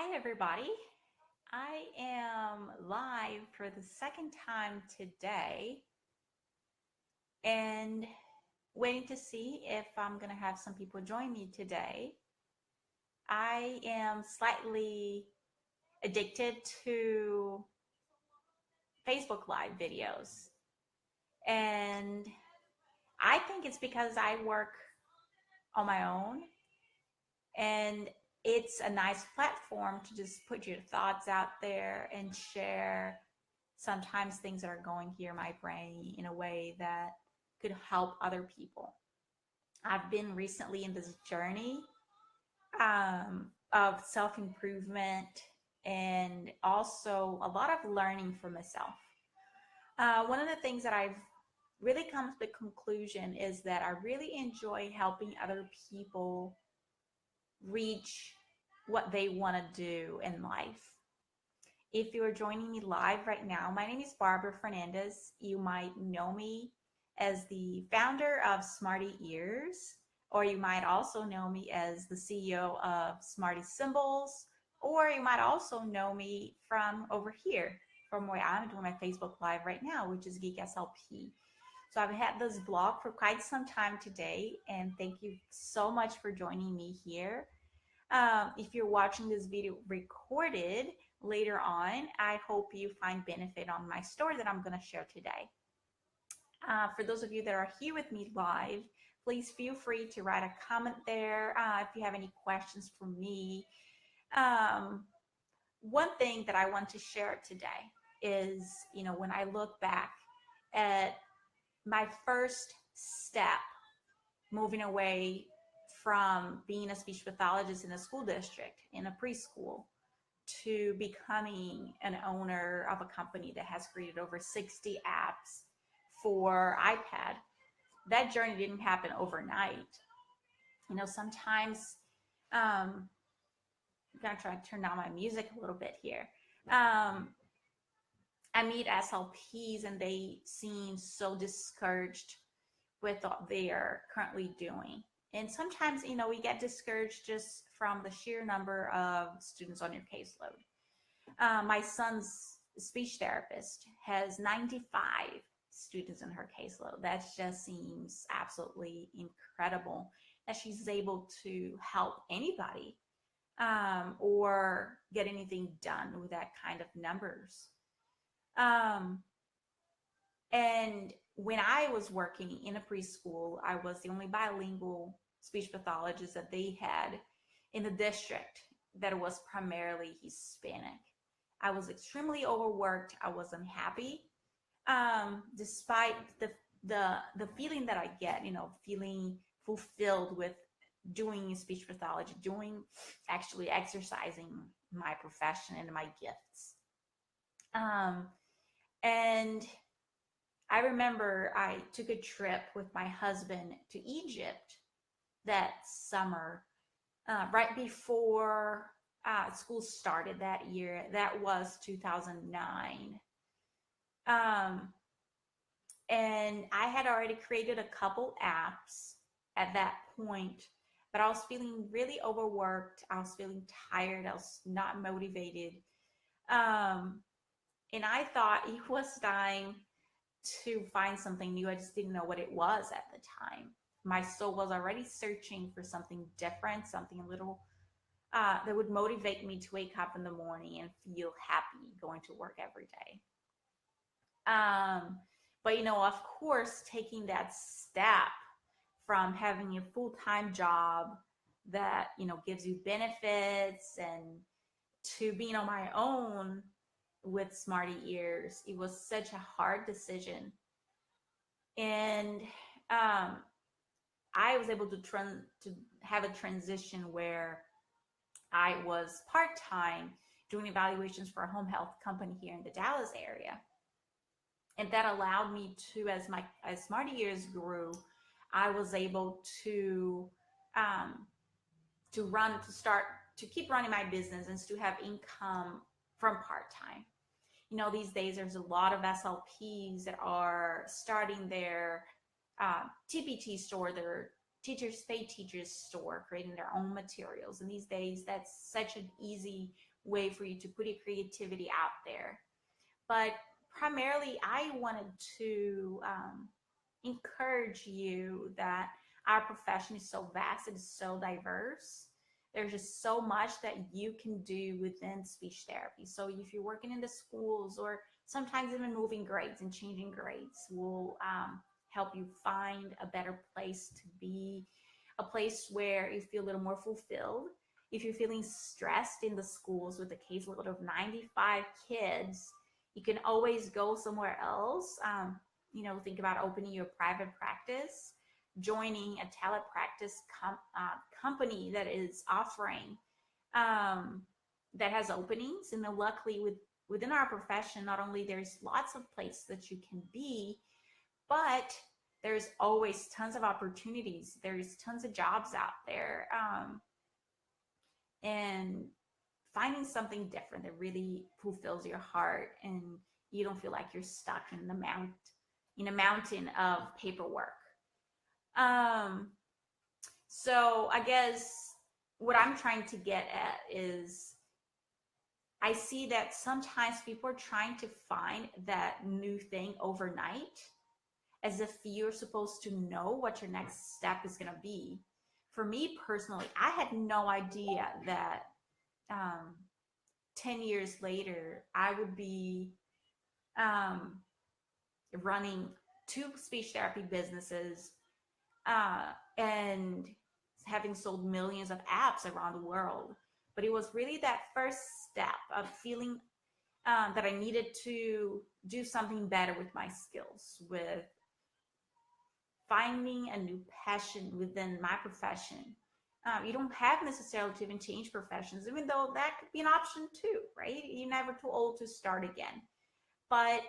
Hi, everybody. I am live for the second time today and waiting to see if I'm going to have some people join me today. I am slightly addicted to Facebook Live videos, and I think it's because I work on my own and it's a nice platform to just put your thoughts out there and share sometimes things that are going here in my brain in a way that could help other people. I've been recently in this journey of self improvement and also a lot of learning for myself. One of the things that I've really come to the conclusion is that I really enjoy helping other people reach what they want to do in life. If you are joining me live right now, my name is Barbara Fernandez. You might know me as the founder of Smarty Ears, or you might also know me as the CEO of Smarty Symbols, or you might also know me from over here, from where I'm doing my Facebook Live right now, which is Geek SLP. So I've had this blog for quite some time today, and thank you so much for joining me here. If you're watching this video recorded later on, I hope you find benefit on my story that I'm going to share today. For those of you that are here with me live, please feel free to write a comment there if you have any questions for me. One thing that I want to share today is, when I look back at my first step moving away from being a speech pathologist in a school district, in a preschool, to becoming an owner of a company that has created over 60 apps for iPad. That journey didn't happen overnight. Sometimes I'm going to try to turn down my music a little bit here. I meet SLPs and they seem so discouraged with what they are currently doing. And sometimes, we get discouraged just from the sheer number of students on your caseload. My son's speech therapist has 95 students in her caseload. That just seems absolutely incredible that she's able to help anybody or get anything done with that kind of numbers. And when I was working in a preschool, I was the only bilingual speech pathologist that they had in the district that was primarily Hispanic. I was extremely overworked. I was unhappy, despite the feeling that I get, feeling fulfilled with doing speech pathology, actually exercising my profession and my gifts. And I remember I took a trip with my husband to Egypt that summer, right before school started that year. That was 2009. And I had already created a couple apps at that point, but I was feeling really overworked. I was feeling tired. I was not motivated. And I thought it was time to find something new. I just didn't know what it was at the time. My soul was already searching for something different, something a little that would motivate me to wake up in the morning and feel happy going to work every day. But of course, taking that step from having a full-time job that gives you benefits and to being on my own with Smarty Ears, it was such a hard decision. And I was able to have a transition where I was part-time doing evaluations for a home health company here in the Dallas area. And that allowed me to, as Smarty Ears grew, I was able to keep running my business and to have income from part-time. These days there's a lot of SLPs that are starting their TPT store, their Teachers Pay Teachers store, creating their own materials. And these days that's such an easy way for you to put your creativity out there. But primarily, I wanted to encourage you that our profession is so vast, it is so diverse. There's just so much that you can do within speech therapy. So if you're working in the schools, or sometimes even moving grades and changing grades will help you find a better place to be, a place where you feel a little more fulfilled. If you're feeling stressed in the schools with a caseload of 95 kids, you can always go somewhere else. Think about opening your private practice, joining a telepractice company that is offering, that has openings. And then luckily within our profession, not only there's lots of places that you can be, but there's always tons of opportunities. There's tons of jobs out there. And finding something different that really fulfills your heart, and you don't feel like you're stuck in a mountain of paperwork. So I guess what I'm trying to get at is, I see that sometimes people are trying to find that new thing overnight, as if you're supposed to know what your next step is going to be. For me personally, I had no idea that 10 years later, I would be running 2 speech therapy businesses, and having sold millions of apps around the world. But it was really that first step of feeling that I needed to do something better with my skills, with finding a new passion within my profession. You don't have necessarily to even change professions, even though that could be an option too, right? You're never too old to start again. But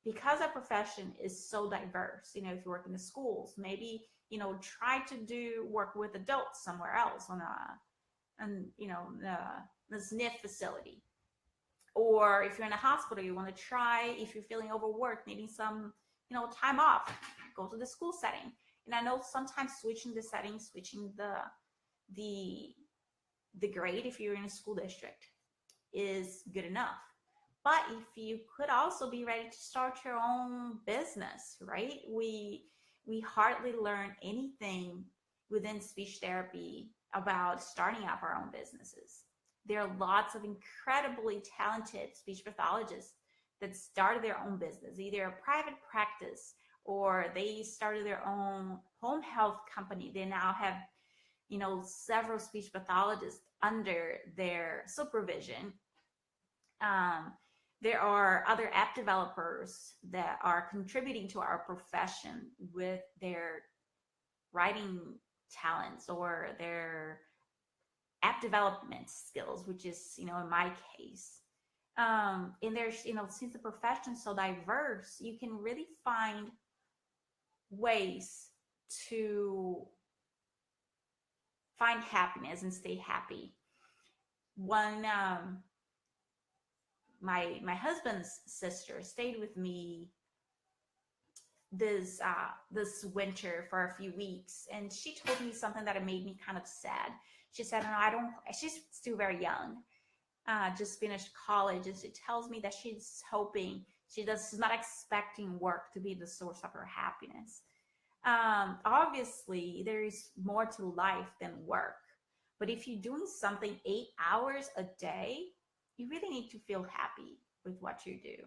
because our profession is so diverse, if you work in the schools, maybe, try to work with adults somewhere else on the SNF facility. Or if you're in a hospital, you want to try, if you're feeling overworked, needing some, time off, go to the school setting. And I know sometimes switching the setting, switching the grade, if you're in a school district, is good enough. But if you could also be ready to start your own business, right? We hardly learn anything within speech therapy about starting up our own businesses. There are lots of incredibly talented speech pathologists that started their own business, either a private practice, or they started their own home health company. They now have, several speech pathologists under their supervision. There are other app developers that are contributing to our profession with their writing talents or their app development skills, which is, in my case. And there's, since the profession is so diverse, you can really find ways to find happiness and stay happy. One, my husband's sister stayed with me this winter for a few weeks, and she told me something that made me kind of sad. She said, "No, she's still very young, just finished college, and she tells me that she's hoping she's not expecting work to be the source of her happiness. Obviously, there is more to life than work, but if you're doing something 8 hours a day, you really need to feel happy with what you do.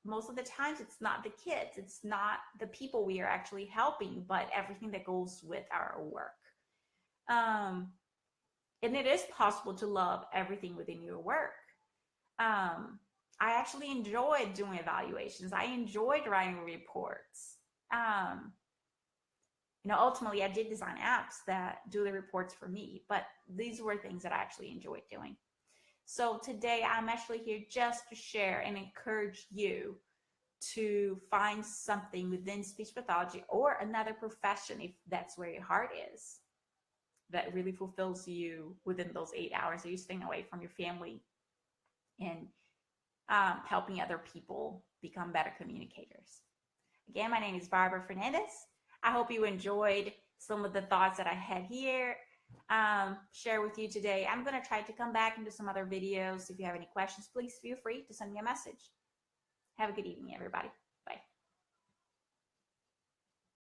Most of the times, it's not the kids, it's not the people we are actually helping, but everything that goes with our work. And it is possible to love everything within your work. I actually enjoyed doing evaluations. I enjoyed writing reports. Ultimately, I did design apps that do the reports for me, but these were things that I actually enjoyed doing. So today, I'm actually here just to share and encourage you to find something within speech pathology or another profession, if that's where your heart is, that really fulfills you within those 8 hours that you're staying away from your family, and helping other people become better communicators. Again, my name is Barbara Fernandez. I hope you enjoyed some of the thoughts that I had here. share with you today. I'm going to try to come back and do some other videos. If you have any questions, please feel free to send me a message. Have a good evening, everybody.